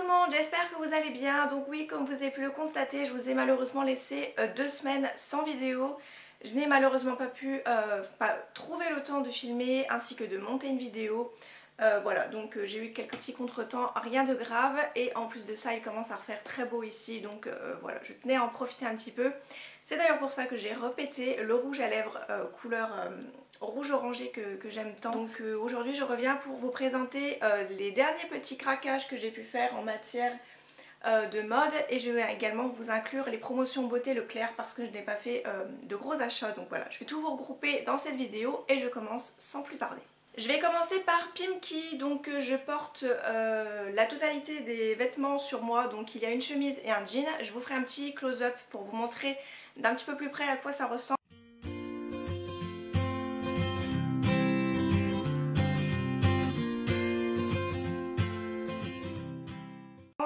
monde, j'espère que vous allez bien. Donc oui, comme vous avez pu le constater, je vous ai malheureusement laissé 2 semaines sans vidéo. Je n'ai malheureusement pas pu trouver le temps de filmer ainsi que de monter une vidéo. Voilà, donc j'ai eu quelques petits contretemps, rien de grave. Et en plus de ça, il commence à refaire très beau ici. Donc voilà, je tenais à en profiter un petit peu. C'est d'ailleurs pour ça que j'ai repété le rouge à lèvres couleur rouge orangé que j'aime tant. Donc aujourd'hui je reviens pour vous présenter les derniers petits craquages que j'ai pu faire en matière de mode, et je vais également vous inclure les promotions beauté Leclerc parce que je n'ai pas fait de gros achats. Donc voilà, je vais tout vous regrouper dans cette vidéo et je commence sans plus tarder. Je vais commencer par Pimkie. Donc je porte la totalité des vêtements sur moi, donc il y a une chemise et un jean. Je vous ferai un petit close-up pour vous montrer d'un petit peu plus près à quoi ça ressemble.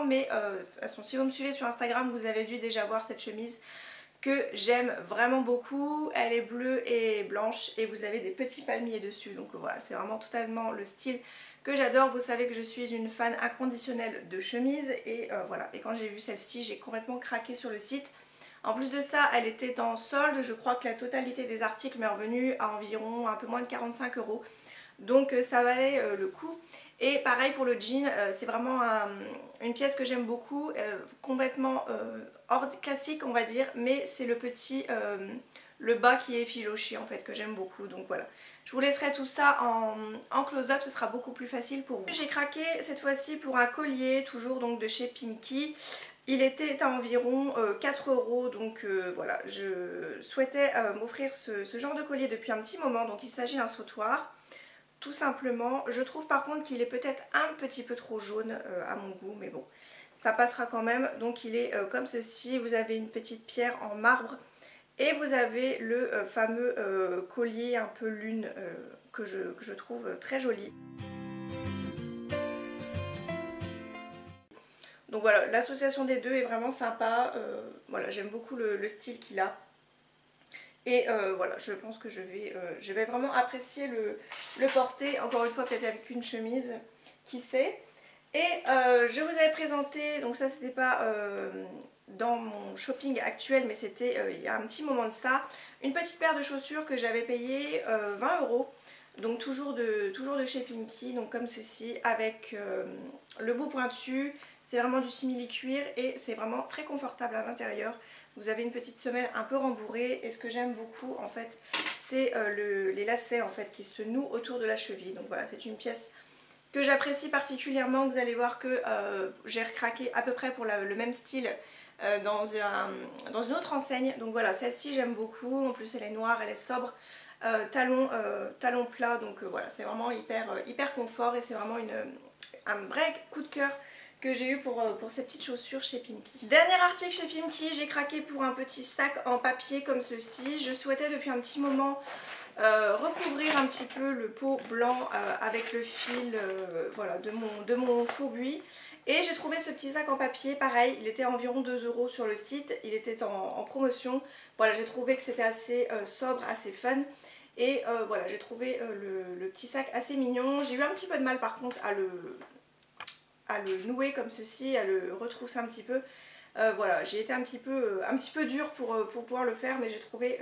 Mais de toute façon, si vous me suivez sur Instagram, vous avez dû déjà voir cette chemise que j'aime vraiment beaucoup. Elle est bleue et blanche et vous avez des petits palmiers dessus. Donc voilà, c'est vraiment totalement le style que j'adore. Vous savez que je suis une fan inconditionnelle de chemises et voilà. Et quand j'ai vu celle-ci, j'ai complètement craqué sur le site. En plus de ça, elle était en solde. Je crois que la totalité des articles m'est revenue à environ un peu moins de 45 €. Donc ça valait le coup. Et pareil pour le jean, c'est vraiment une pièce que j'aime beaucoup, complètement hors classique on va dire, mais c'est le bas qui est effiloché en fait que j'aime beaucoup. Donc voilà, je vous laisserai tout ça en close-up, ce sera beaucoup plus facile pour vous. J'ai craqué cette fois-ci pour un collier, toujours donc de chez Pimkie. Il était à environ 4 €, donc voilà, je souhaitais m'offrir ce genre de collier depuis un petit moment. Donc il s'agit d'un sautoir. Tout simplement, je trouve par contre qu'il est peut-être un petit peu trop jaune à mon goût, mais bon, ça passera quand même. Donc il est comme ceci, vous avez une petite pierre en marbre et vous avez le fameux collier un peu lune que je trouve très joli. Donc voilà, l'association des deux est vraiment sympa, voilà, j'aime beaucoup le style qu'il a. Et voilà, je pense que je vais vraiment apprécier le porter, encore une fois peut-être avec une chemise, qui sait. Et je vous avais présenté, donc ça c'était pas dans mon shopping actuel, mais c'était il y a un petit moment de ça, une petite paire de chaussures que j'avais payé 20 €. Donc toujours de chez Pimkie, donc comme ceci, avec le bout pointu. C'est vraiment du simili-cuir et c'est vraiment très confortable à l'intérieur. Vous avez une petite semelle un peu rembourrée et ce que j'aime beaucoup en fait, c'est les lacets en fait qui se nouent autour de la cheville. Donc voilà, c'est une pièce que j'apprécie particulièrement. Vous allez voir que j'ai recraqué à peu près pour le même style dans une autre enseigne. Donc voilà, celle-ci j'aime beaucoup. En plus elle est noire, elle est sobre. Talon plat, donc voilà, c'est vraiment hyper confort et c'est vraiment un vrai coup de cœur que j'ai eu pour ces petites chaussures chez Pimkie. Dernier article chez Pimkie, j'ai craqué pour un petit sac en papier comme ceci. Je souhaitais depuis un petit moment recouvrir un petit peu le pot blanc avec le fil voilà, de mon faux buis. Et j'ai trouvé ce petit sac en papier, pareil, il était à environ 2 € sur le site, il était en promotion. Voilà, j'ai trouvé que c'était assez sobre, assez fun. Et voilà, j'ai trouvé le petit sac assez mignon. J'ai eu un petit peu de mal par contre à le nouer comme ceci, à le retrousser un petit peu. Voilà, j'ai été un petit peu dure pour pouvoir le faire, mais j'ai trouvé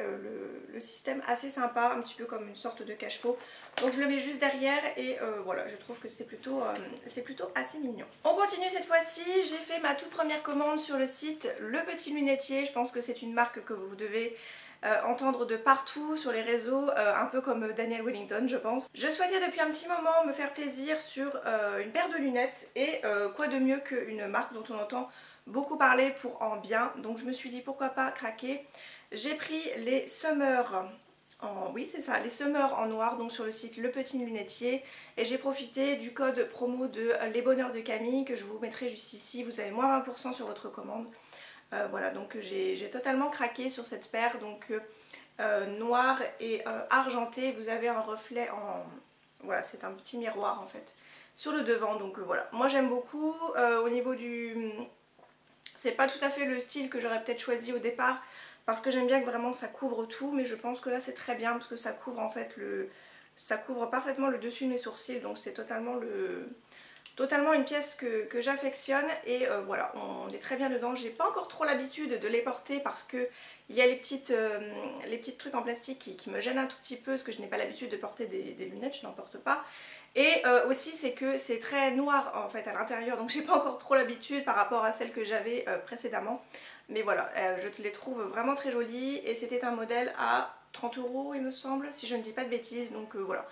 le système assez sympa, un petit peu comme une sorte de cache-pot. Donc je le mets juste derrière et voilà, je trouve que c'est plutôt assez mignon. On continue cette fois-ci, j'ai fait ma toute première commande sur le site Le Petit Lunetier. Je pense que c'est une marque que vous devez entendre de partout sur les réseaux, un peu comme Daniel Wellington je pense. Je souhaitais depuis un petit moment me faire plaisir sur une paire de lunettes et quoi de mieux qu'une marque dont on entend beaucoup parler pour en bien, donc je me suis dit pourquoi pas craquer. J'ai pris les Summer oui c'est ça, les Summer en noir, donc sur le site Le Petit Lunetier, et j'ai profité du code promo de Les Bonheurs de Camille que je vous mettrai juste ici. Vous avez moins 20% sur votre commande. Voilà, donc j'ai totalement craqué sur cette paire, donc noir et argenté. Vous avez un reflet en... voilà, c'est un petit miroir en fait sur le devant, donc voilà, moi j'aime beaucoup. Au niveau du... c'est pas tout à fait le style que j'aurais peut-être choisi au départ, parce que j'aime bien que vraiment ça couvre tout, mais je pense que là c'est très bien parce que ça couvre en fait ça couvre parfaitement le dessus de mes sourcils, donc c'est totalement totalement une pièce que j'affectionne et voilà, on est très bien dedans. J'ai pas encore trop l'habitude de les porter parce que il y a les petites trucs en plastique qui me gênent un tout petit peu parce que je n'ai pas l'habitude de porter des lunettes, je n'en porte pas. Et aussi c'est que c'est très noir en fait à l'intérieur, donc j'ai pas encore trop l'habitude par rapport à celle que j'avais précédemment. Mais voilà, je les trouve vraiment très jolies et c'était un modèle à 30 € il me semble, si je ne dis pas de bêtises, donc voilà.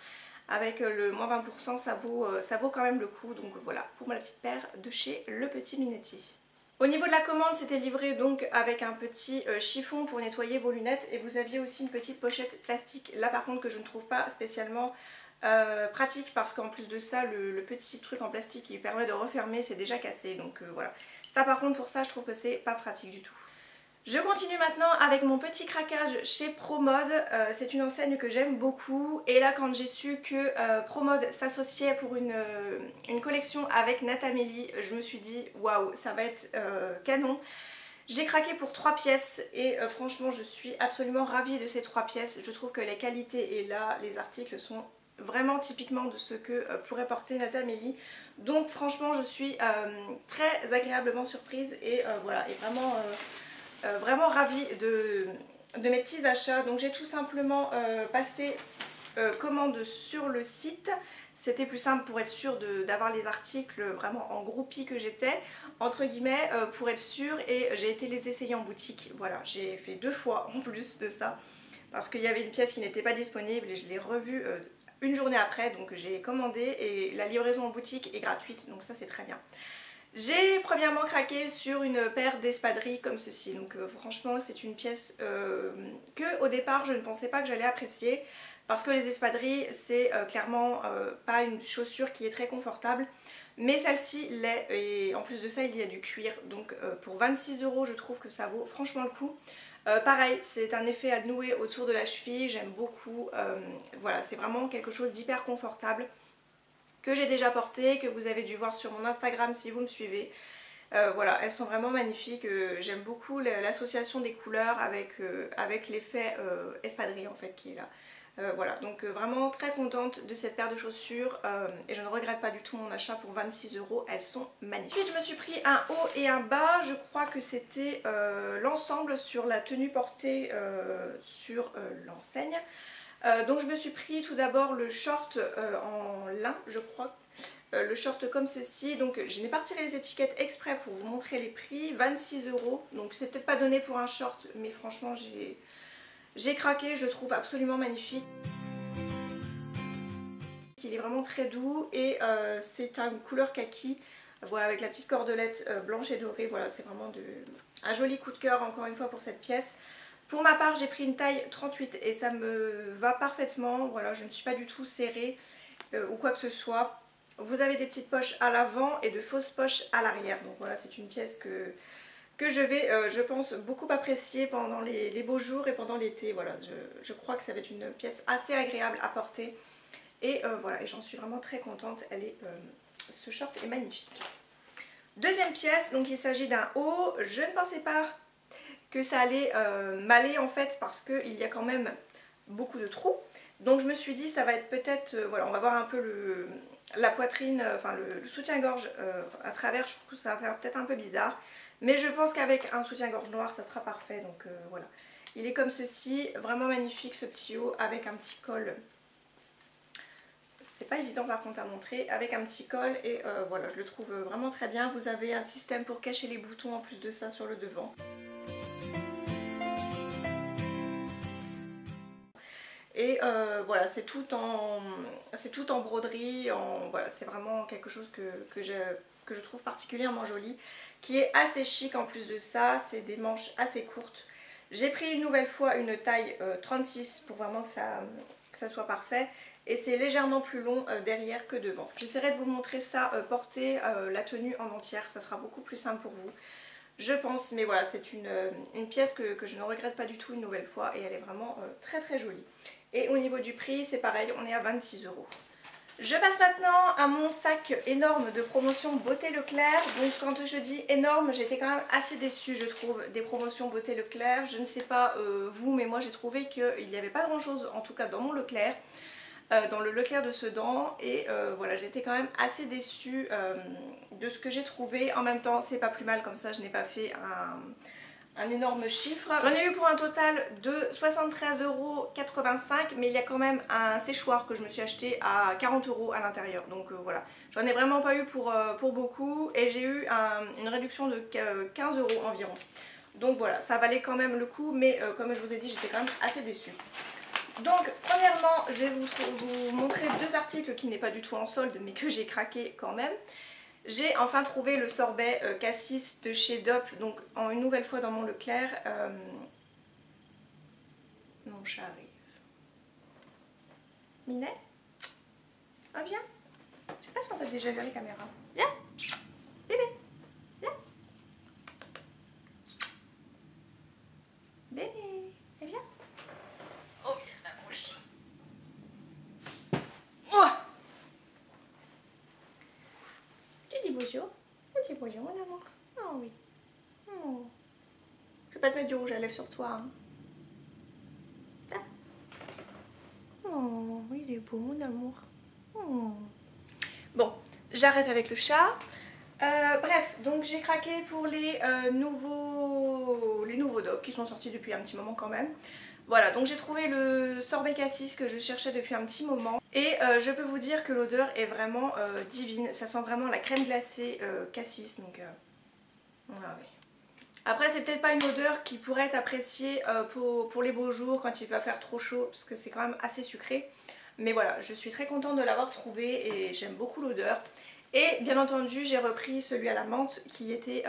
Avec le moins 20% ça vaut quand même le coup, donc voilà pour ma petite paire de chez Le Petit Minetti. Au niveau de la commande, c'était livré donc avec un petit chiffon pour nettoyer vos lunettes et vous aviez aussi une petite pochette plastique, là par contre que je ne trouve pas spécialement pratique parce qu'en plus de ça le petit truc en plastique qui permet de refermer c'est déjà cassé, donc voilà. Ça par contre pour ça je trouve que c'est pas pratique du tout. Je continue maintenant avec mon petit craquage chez ProMode, c'est une enseigne que j'aime beaucoup et là quand j'ai su que ProMode s'associait pour une collection avec Natamélie, je me suis dit waouh ça va être canon. J'ai craqué pour 3 pièces et franchement je suis absolument ravie de ces 3 pièces, je trouve que les qualités et là les articles sont vraiment typiquement de ce que pourrait porter Natamélie, donc franchement je suis très agréablement surprise et voilà, et vraiment ravie de mes petits achats. Donc j'ai tout simplement passé commande sur le site, c'était plus simple pour être sûre d'avoir les articles vraiment en groupie que j'étais entre guillemets pour être sûre, et j'ai été les essayer en boutique. Voilà, j'ai fait 2 fois en plus de ça parce qu'il y avait une pièce qui n'était pas disponible et je l'ai revue une journée après, donc j'ai commandé et la livraison en boutique est gratuite, donc ça c'est très bien. J'ai premièrement craqué sur une paire d'espadrilles comme ceci, donc franchement c'est une pièce que au départ je ne pensais pas que j'allais apprécier parce que les espadrilles c'est clairement pas une chaussure qui est très confortable, mais celle-ci l'est et en plus de ça il y a du cuir, donc pour 26 € je trouve que ça vaut franchement le coup. Pareil, c'est un effet à nouer autour de la cheville, j'aime beaucoup, voilà c'est vraiment quelque chose d'hyper confortable que j'ai déjà porté, que vous avez dû voir sur mon Instagram si vous me suivez. Voilà, elles sont vraiment magnifiques, j'aime beaucoup l'association des couleurs avec l'effet espadrille en fait qui est là. Voilà, donc vraiment très contente de cette paire de chaussures et je ne regrette pas du tout mon achat pour 26 €, elles sont magnifiques. Ensuite je me suis pris un haut et un bas, je crois que c'était l'ensemble sur la tenue portée sur l'enseigne. Donc je me suis pris tout d'abord le short en lin, je crois, le short comme ceci. Donc je n'ai pas retiré les étiquettes exprès pour vous montrer les prix, 26 €, donc c'est peut-être pas donné pour un short mais franchement j'ai craqué, je le trouve absolument magnifique. Il est vraiment très doux et c'est une couleur kaki, voilà, avec la petite cordelette blanche et dorée, voilà c'est vraiment un joli coup de cœur encore une fois pour cette pièce. Pour ma part j'ai pris une taille 38 et ça me va parfaitement, voilà je ne suis pas du tout serrée ou quoi que ce soit. Vous avez des petites poches à l'avant et de fausses poches à l'arrière, donc voilà c'est une pièce que je vais je pense beaucoup apprécier pendant les beaux jours et pendant l'été. Voilà, je crois que ça va être une pièce assez agréable à porter et voilà, et j'en suis vraiment très contente, ce short est magnifique. Deuxième pièce, donc il s'agit d'un haut, je ne pensais pas que ça allait m'aller en fait parce qu'il y a quand même beaucoup de trous, donc je me suis dit ça va être peut-être, voilà on va voir un peu la poitrine, enfin le soutien-gorge à travers, je trouve que ça va faire peut-être un peu bizarre, mais je pense qu'avec un soutien-gorge noir ça sera parfait, donc voilà. Il est comme ceci, vraiment magnifique ce petit haut avec un petit col. C'est pas évident par contre à montrer, avec un petit col et voilà je le trouve vraiment très bien. Vous avez un système pour cacher les boutons en plus de ça sur le devant. Et voilà c'est tout en broderie, voilà, c'est vraiment quelque chose que je trouve particulièrement joli, qui est assez chic en plus de ça, c'est des manches assez courtes. J'ai pris une nouvelle fois une taille 36 pour vraiment que ça soit parfait. Et c'est légèrement plus long derrière que devant. J'essaierai de vous montrer ça porter la tenue en entière, ça sera beaucoup plus simple pour vous, je pense. Mais voilà, c'est une pièce que je ne regrette pas du tout une nouvelle fois et elle est vraiment très très jolie. Et au niveau du prix, c'est pareil, on est à 26 €. Je passe maintenant à mon sac énorme de promotion Beauté Leclerc. Donc quand je dis énorme, j'étais quand même assez déçue je trouve des promotions Beauté Leclerc. Je ne sais pas vous, mais moi j'ai trouvé qu'il n'y avait pas grand chose en tout cas dans mon Leclerc. dans le Leclerc de Sedan et voilà, j'étais quand même assez déçue de ce que j'ai trouvé. En même temps, c'est pas plus mal, comme ça je n'ai pas fait un énorme chiffre. J'en ai eu pour un total de 73,85 €, mais il y a quand même un séchoir que je me suis acheté à 40 € à l'intérieur. Donc voilà, j'en ai vraiment pas eu pour beaucoup et j'ai eu une réduction de 15 € environ. Donc voilà, ça valait quand même le coup, mais comme je vous ai dit, j'étais quand même assez déçue. Donc premièrement, je vais vous montrer deux articles qui n'est pas du tout en solde, mais que j'ai craqué quand même. J'ai enfin trouvé le sorbet cassis de chez Dop, donc une nouvelle fois dans mon Leclerc. Mon chat arrive. Minet? Ah viens. Je sais pas si on t'a déjà vu à la caméra. Viens. Bébé. Viens. Bébé. Et viens. Oh, il a mon chien. Oh. Tu dis bonjour. Tu dis bonjour mon amour. Oh oui. Oh. Je vais pas te mettre du rouge à lèvres sur toi. Hein. Oh, il est beau mon amour. Oh. Bon, j'arrête avec le chat. Bref, donc j'ai craqué pour les nouveaux Dop qui sont sortis depuis un petit moment quand même. Voilà, donc j'ai trouvé le sorbet cassis que je cherchais depuis un petit moment. Et je peux vous dire que l'odeur est vraiment divine. Ça sent vraiment la crème glacée cassis. Donc, ah oui. Après, c'est peut-être pas une odeur qui pourrait être appréciée pour les beaux jours quand il va faire trop chaud, parce que c'est quand même assez sucré. Mais voilà, je suis très contente de l'avoir trouvé et j'aime beaucoup l'odeur. Et bien entendu, j'ai repris celui à la menthe qui était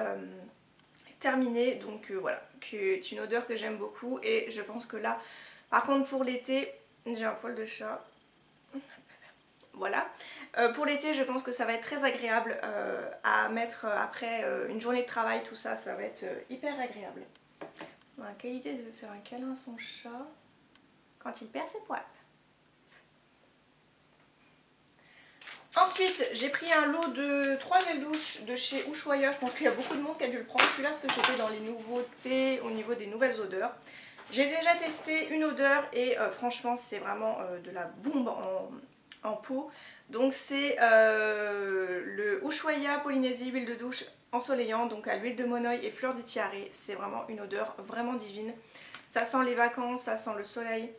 terminé. Donc voilà, c'est une odeur que j'aime beaucoup. Et je pense que là, par contre pour l'été, j'ai un poil de chat. Voilà. Pour l'été, je pense que ça va être très agréable à mettre après une journée de travail, tout ça, ça va être hyper agréable. Bon, quelle idée de faire un câlin à son chat quand il perd ses poils. Ensuite, j'ai pris un lot de 3 gels douche de chez Ushuaïa. Je pense qu'il y a beaucoup de monde qui a dû le prendre. Celui-là, parce que c'était dans les nouveautés au niveau des nouvelles odeurs. J'ai déjà testé une odeur et franchement, c'est vraiment de la bombe en pot. Donc c'est le Ushuaïa Polynésie huile de douche ensoleillant, donc à l'huile de monoï et fleur de tiare. C'est vraiment une odeur vraiment divine. Ça sent les vacances, ça sent le soleil.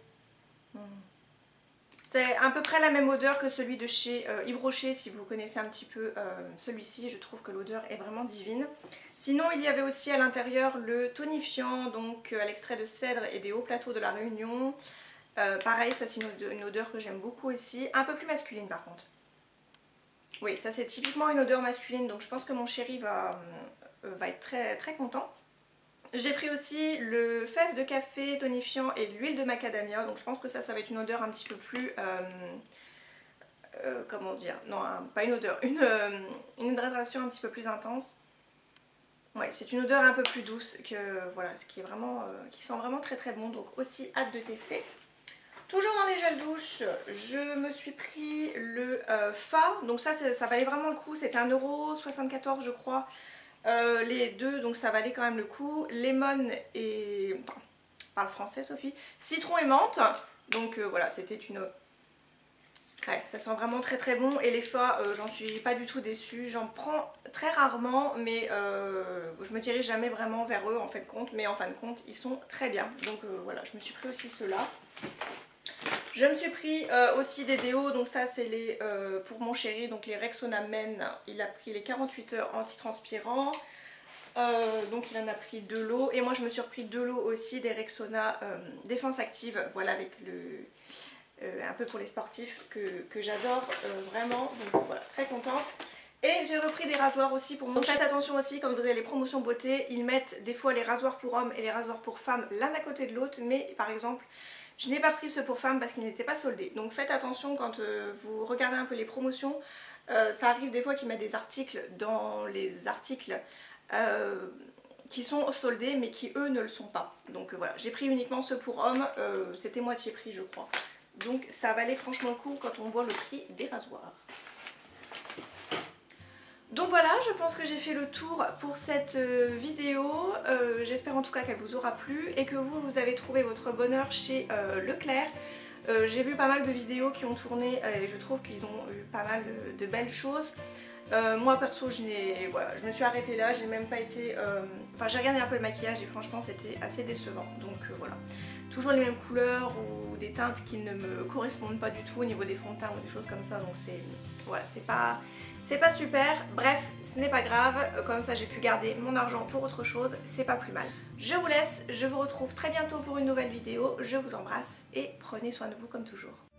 C'est à peu près la même odeur que celui de chez Yves Rocher, si vous connaissez un petit peu celui-ci. Je trouve que l'odeur est vraiment divine. Sinon, il y avait aussi à l'intérieur le tonifiant, donc à l'extrait de cèdre et des hauts plateaux de la Réunion. Pareil, ça c'est une odeur que j'aime beaucoup aussi. Un peu plus masculine par contre. Oui, ça c'est typiquement une odeur masculine, donc je pense que mon chéri va être très, très content. J'ai pris aussi le fève de café tonifiant et l'huile de macadamia, donc je pense que ça va être une odeur un petit peu plus... comment dire? Non, pas une odeur, une hydratation un petit peu plus intense. Ouais, c'est une odeur un peu plus douce que voilà, ce qui est vraiment, qui sent vraiment très très bon, donc aussi hâte de tester. Toujours dans les gels douche, je me suis pris le Fa, donc ça valait vraiment le coup, c'était 1,74 € je crois. Les deux, donc ça valait quand même le coup. Lemon et... Enfin, parle français Sophie. Citron et menthe. Donc voilà, c'était une... Ouais, ça sent vraiment très très bon. Et les Fa, j'en suis pas du tout déçue. J'en prends très rarement, mais je me dirige jamais vraiment vers eux en fin de compte. Mais en fin de compte, ils sont très bien. Donc voilà, je me suis pris aussi ceux-là. Je me suis pris aussi des déos, donc ça c'est les pour mon chéri, donc les Rexona Men. Il a pris les 48 heures antitranspirants, donc il en a pris 2 lots. Et moi je me suis repris 2 lots aussi des Rexona Défense Active, voilà, avec le un peu pour les sportifs que j'adore vraiment, donc voilà, très contente. Et j'ai repris des rasoirs aussi pour mon chéri. Faites attention aussi quand vous avez les promotions beauté, ils mettent des fois les rasoirs pour hommes et les rasoirs pour femmes l'un à côté de l'autre, mais par exemple... Je n'ai pas pris ceux pour femmes parce qu'ils n'étaient pas soldés. Donc faites attention quand vous regardez un peu les promotions. Ça arrive des fois qu'ils mettent des articles dans les articles qui sont soldés mais qui eux ne le sont pas. Donc voilà, j'ai pris uniquement ceux pour hommes. C'était moitié prix je crois. Donc ça valait franchement le coup quand on voit le prix des rasoirs. Donc voilà, je pense que j'ai fait le tour pour cette vidéo. J'espère en tout cas qu'elle vous aura plu et que vous avez trouvé votre bonheur chez Leclerc. J'ai vu pas mal de vidéos qui ont tourné et je trouve qu'ils ont eu pas mal de belles choses. Moi perso voilà, je me suis arrêtée là, j'ai même pas été... Enfin j'ai regardé un peu le maquillage et franchement c'était assez décevant. Donc voilà, toujours les mêmes couleurs ou des teintes qui ne me correspondent pas du tout au niveau des fonds de teint ou des choses comme ça. Donc voilà, c'est pas super. Bref, ce n'est pas grave, comme ça j'ai pu garder mon argent pour autre chose, c'est pas plus mal. Je vous laisse, je vous retrouve très bientôt pour une nouvelle vidéo, je vous embrasse et prenez soin de vous comme toujours.